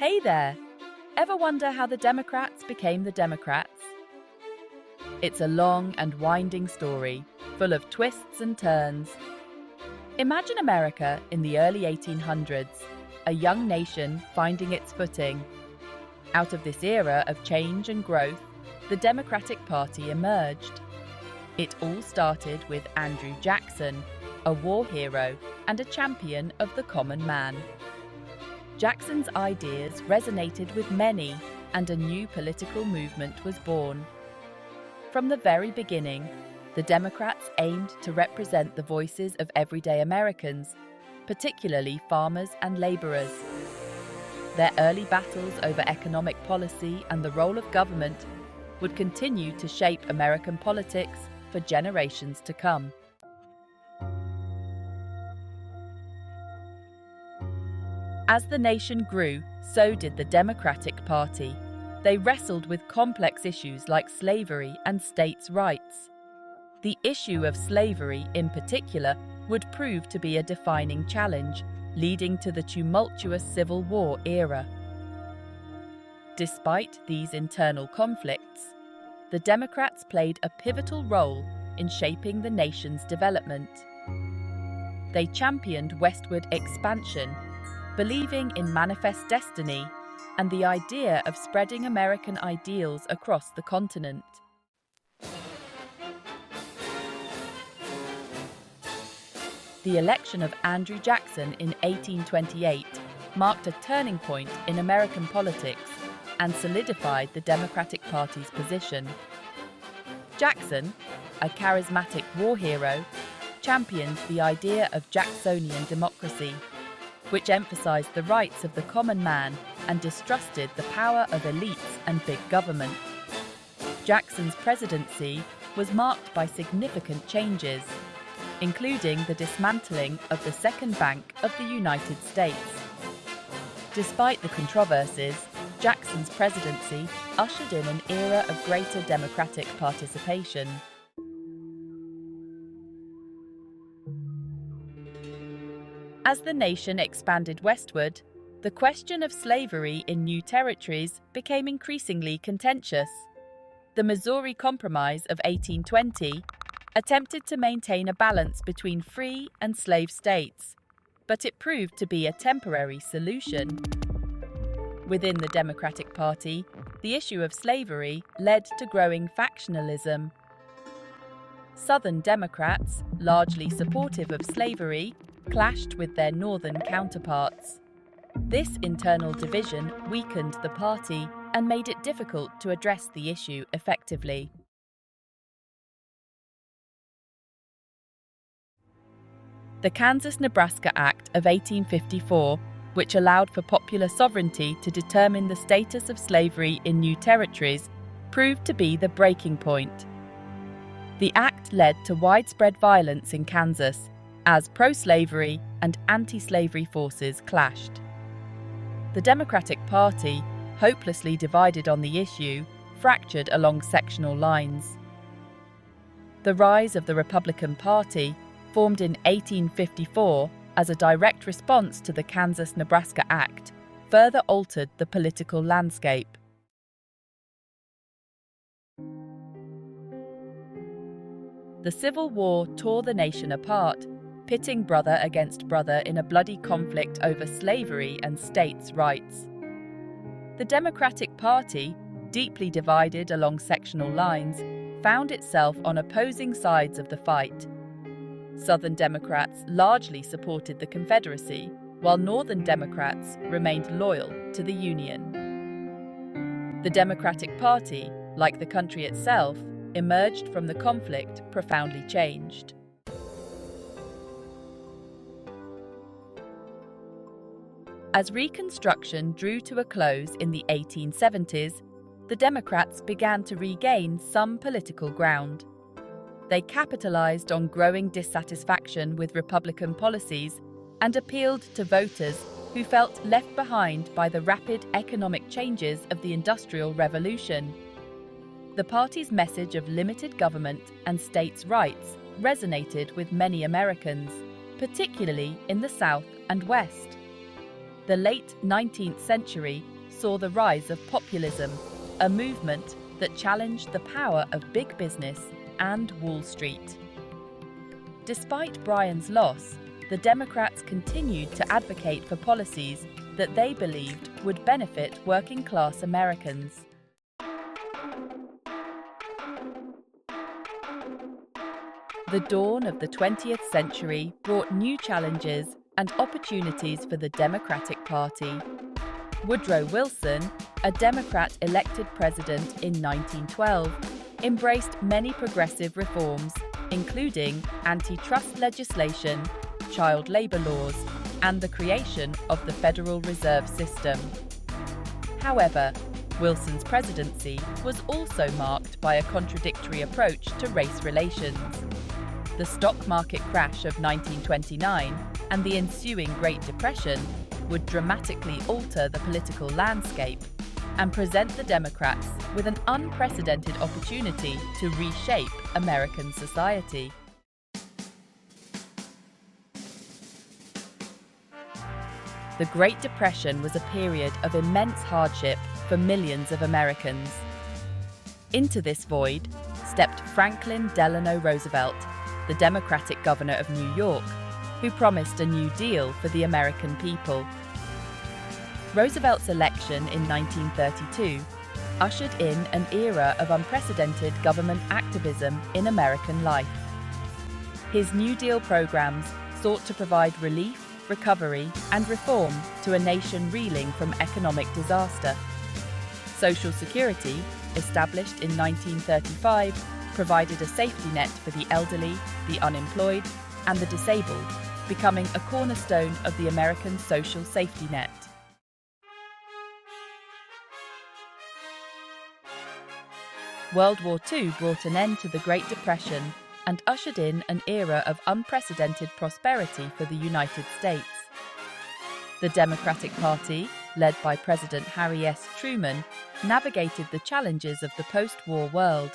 Hey there! Ever wonder how the Democrats became the Democrats? It's a long and winding story, full of twists and turns. Imagine America in the early 1800s, a young nation finding its footing. Out of this era of change and growth, the Democratic Party emerged. It all started with Andrew Jackson, a war hero and a champion of the common man. Jackson's ideas resonated with many, and a new political movement was born. From the very beginning, the Democrats aimed to represent the voices of everyday Americans, particularly farmers and laborers. Their early battles over economic policy and the role of government would continue to shape American politics for generations to come. As the nation grew, so did the Democratic Party. They wrestled with complex issues like slavery and states' rights. The issue of slavery, in particular, would prove to be a defining challenge, leading to the tumultuous Civil War era. Despite these internal conflicts, the Democrats played a pivotal role in shaping the nation's development. They championed westward expansion, believing in manifest destiny and the idea of spreading American ideals across the continent. The election of Andrew Jackson in 1828 marked a turning point in American politics and solidified the Democratic Party's position. Jackson, a charismatic war hero, championed the idea of Jacksonian democracy, which emphasized the rights of the common man and distrusted the power of elites and big government. Jackson's presidency was marked by significant changes, including the dismantling of the Second Bank of the United States. Despite the controversies, Jackson's presidency ushered in an era of greater democratic participation. As the nation expanded westward, the question of slavery in new territories became increasingly contentious. The Missouri Compromise of 1820 attempted to maintain a balance between free and slave states, but it proved to be a temporary solution. Within the Democratic Party, the issue of slavery led to growing factionalism. Southern Democrats, largely supportive of slavery, clashed with their northern counterparts. This internal division weakened the party and made it difficult to address the issue effectively. The Kansas-Nebraska Act of 1854, which allowed for popular sovereignty to determine the status of slavery in new territories, proved to be the breaking point. The act led to widespread violence in Kansas, as pro-slavery and anti-slavery forces clashed. The Democratic Party, hopelessly divided on the issue, fractured along sectional lines. The rise of the Republican Party, formed in 1854 as a direct response to the Kansas-Nebraska Act, further altered the political landscape. The Civil War tore the nation apart, pitting brother against brother in a bloody conflict over slavery and states' rights. The Democratic Party, deeply divided along sectional lines, found itself on opposing sides of the fight. Southern Democrats largely supported the Confederacy, while Northern Democrats remained loyal to the Union. The Democratic Party, like the country itself, emerged from the conflict profoundly changed. As Reconstruction drew to a close in the 1870s, the Democrats began to regain some political ground. They capitalized on growing dissatisfaction with Republican policies and appealed to voters who felt left behind by the rapid economic changes of the Industrial Revolution. The party's message of limited government and states' rights resonated with many Americans, particularly in the South and West. The late 19th century saw the rise of populism, a movement that challenged the power of big business and Wall Street. Despite Bryan's loss, the Democrats continued to advocate for policies that they believed would benefit working-class Americans. The dawn of the 20th century brought new challenges and opportunities for the Democratic Party. Woodrow Wilson, a Democrat elected president in 1912, embraced many progressive reforms, including antitrust legislation, child labor laws, and the creation of the Federal Reserve System. However, Wilson's presidency was also marked by a contradictory approach to race relations. The stock market crash of 1929 and the ensuing Great Depression would dramatically alter the political landscape and present the Democrats with an unprecedented opportunity to reshape American society. The Great Depression was a period of immense hardship for millions of Americans. Into this void stepped Franklin Delano Roosevelt, the Democratic governor of New York, who promised a New Deal for the American people. Roosevelt's election in 1932 ushered in an era of unprecedented government activism in American life. His New Deal programs sought to provide relief, recovery, and reform to a nation reeling from economic disaster. Social Security, established in 1935, provided a safety net for the elderly, the unemployed, and the disabled, becoming a cornerstone of the American social safety net. World War II brought an end to the Great Depression and ushered in an era of unprecedented prosperity for the United States. The Democratic Party, led by President Harry S. Truman, navigated the challenges of the post-war world.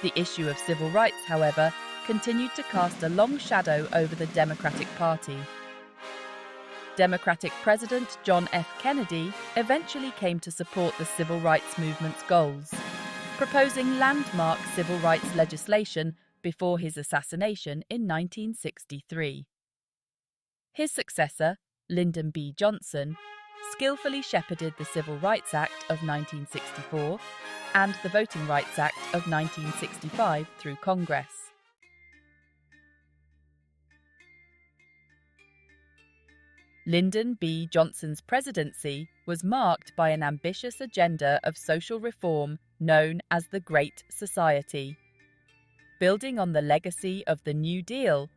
The issue of civil rights, however, continued to cast a long shadow over the Democratic Party. Democratic President John F. Kennedy eventually came to support the civil rights movement's goals, proposing landmark civil rights legislation before his assassination in 1963. His successor, Lyndon B. Johnson, skillfully shepherded the Civil Rights Act of 1964 and the Voting Rights Act of 1965 through Congress. Lyndon B. Johnson's presidency was marked by an ambitious agenda of social reform known as the Great Society. Building on the legacy of the New Deal,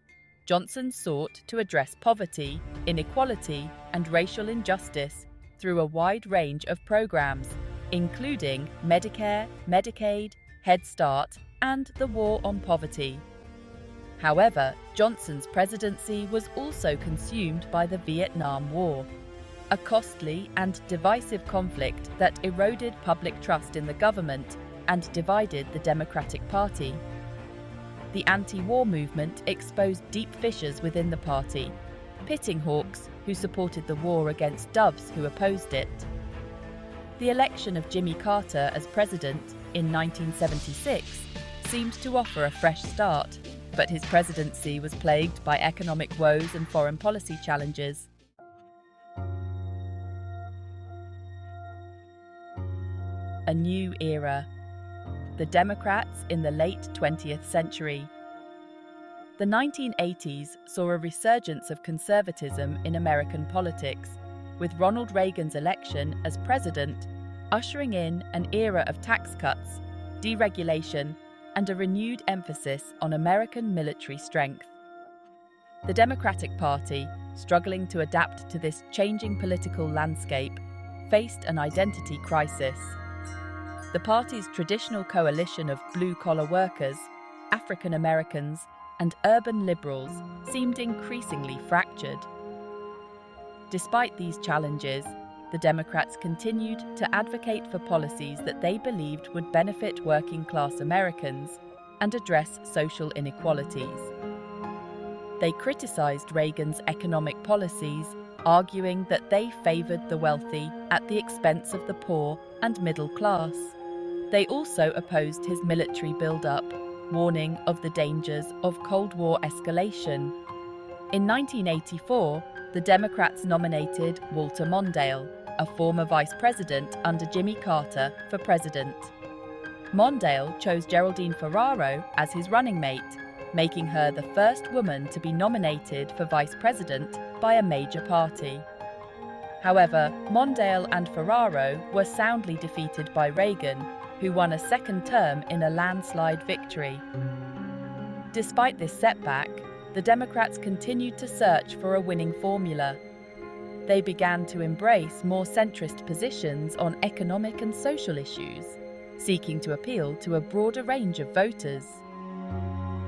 Johnson sought to address poverty, inequality, and racial injustice through a wide range of programs, including Medicare, Medicaid, Head Start, and the War on Poverty. However, Johnson's presidency was also consumed by the Vietnam War, a costly and divisive conflict that eroded public trust in the government and divided the Democratic Party. The anti-war movement exposed deep fissures within the party, pitting hawks who supported the war against doves who opposed it. The election of Jimmy Carter as president in 1976 seemed to offer a fresh start, but his presidency was plagued by economic woes and foreign policy challenges. A new era. The Democrats in the late 20th century. The 1980s saw a resurgence of conservatism in American politics, with Ronald Reagan's election as president ushering in an era of tax cuts, deregulation, and a renewed emphasis on American military strength. The Democratic Party, struggling to adapt to this changing political landscape, faced an identity crisis. The party's traditional coalition of blue-collar workers, African Americans, and urban liberals seemed increasingly fractured. Despite these challenges, the Democrats continued to advocate for policies that they believed would benefit working-class Americans and address social inequalities. They criticized Reagan's economic policies arguing that they favored the wealthy at the expense of the poor and middle class. They also opposed his military buildup, warning of the dangers of Cold War escalation. In 1984, the Democrats nominated Walter Mondale, a former vice president under Jimmy Carter, for president. Mondale chose Geraldine Ferraro as his running mate, making her the first woman to be nominated for vice president by a major party. However, Mondale and Ferraro were soundly defeated by Reagan, who won a second term in a landslide victory. Despite this setback, the Democrats continued to search for a winning formula. They began to embrace more centrist positions on economic and social issues, seeking to appeal to a broader range of voters.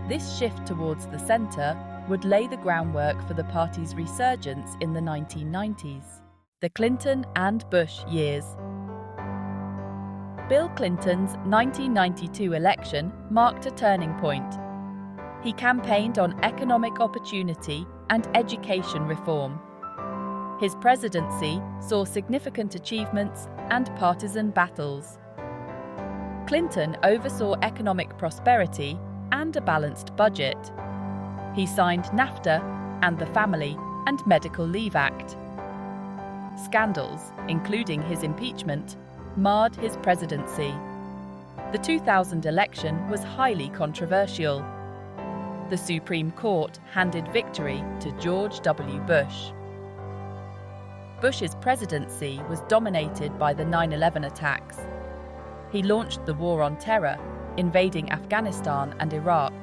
This shift towards the centre would lay the groundwork for the party's resurgence in the 1990s, the Clinton and Bush years. Bill Clinton's 1992 election marked a turning point. He campaigned on economic opportunity and education reform. His presidency saw significant achievements and partisan battles. Clinton oversaw economic prosperity and a balanced budget. He signed NAFTA and the Family and Medical Leave Act. Scandals, including his impeachment, marred his presidency. The 2000 election was highly controversial. The Supreme Court handed victory to George W. Bush. Bush's presidency was dominated by the 9/11 attacks. He launched the War on Terror, invading Afghanistan and Iraq.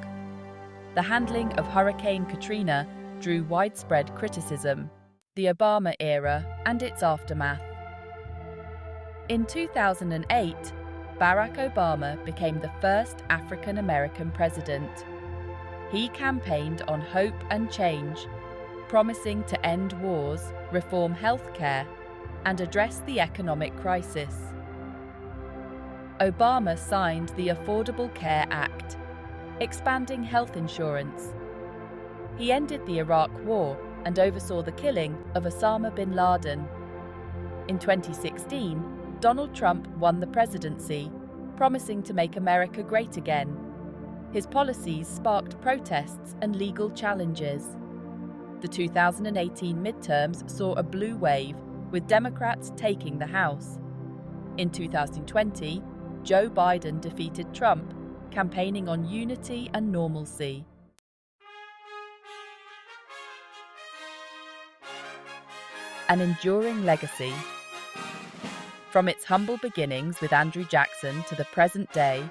The handling of Hurricane Katrina drew widespread criticism. The Obama era and its aftermath. In 2008, Barack Obama became the first African American president. He campaigned on hope and change, promising to end wars, reform healthcare, and address the economic crisis. Obama signed the Affordable Care Act, expanding health insurance. He ended the Iraq War and oversaw the killing of Osama bin Laden. In 2016, Donald Trump won the presidency, promising to make America great again. His policies sparked protests and legal challenges. The 2018 midterms saw a blue wave, with Democrats taking the House. In 2020, Joe Biden defeated Trump, campaigning on unity and normalcy. An enduring legacy. From its humble beginnings with Andrew Jackson to the present day,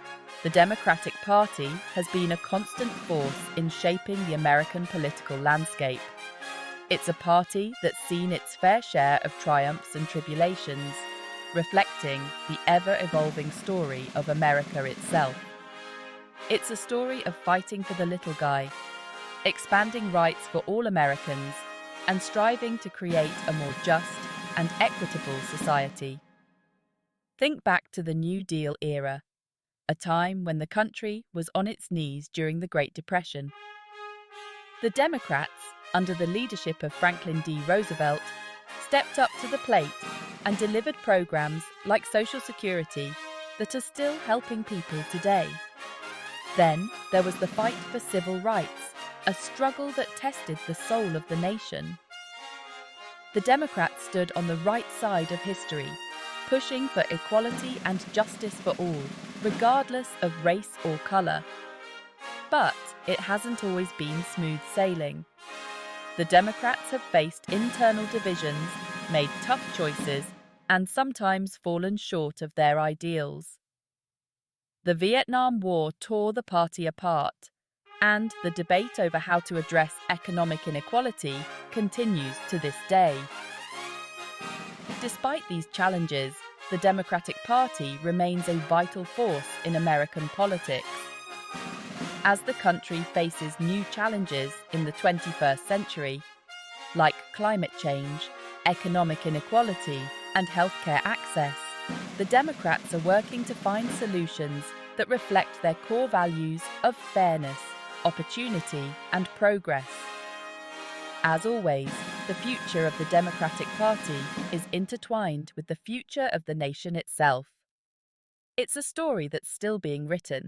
the Democratic Party has been a constant force in shaping the American political landscape. It's a party that's seen its fair share of triumphs and tribulations, reflecting the ever-evolving story of America itself. It's a story of fighting for the little guy, expanding rights for all Americans, and striving to create a more just and equitable society. Think back to the New Deal era, a time when the country was on its knees during the Great Depression. The Democrats, under the leadership of Franklin D. Roosevelt, stepped up to the plate and delivered programs like Social Security that are still helping people today. Then there was the fight for civil rights, a struggle that tested the soul of the nation. The Democrats stood on the right side of history, pushing for equality and justice for all, regardless of race or colour. But it hasn't always been smooth sailing. The Democrats have faced internal divisions, made tough choices, and sometimes fallen short of their ideals. The Vietnam War tore the party apart, and the debate over how to address economic inequality continues to this day. Despite these challenges, the Democratic Party remains a vital force in American politics. As the country faces new challenges in the 21st century, like climate change, economic inequality, and healthcare access, the Democrats are working to find solutions that reflect their core values of fairness, opportunity, and progress. As always, the future of the Democratic Party is intertwined with the future of the nation itself. It's a story that's still being written,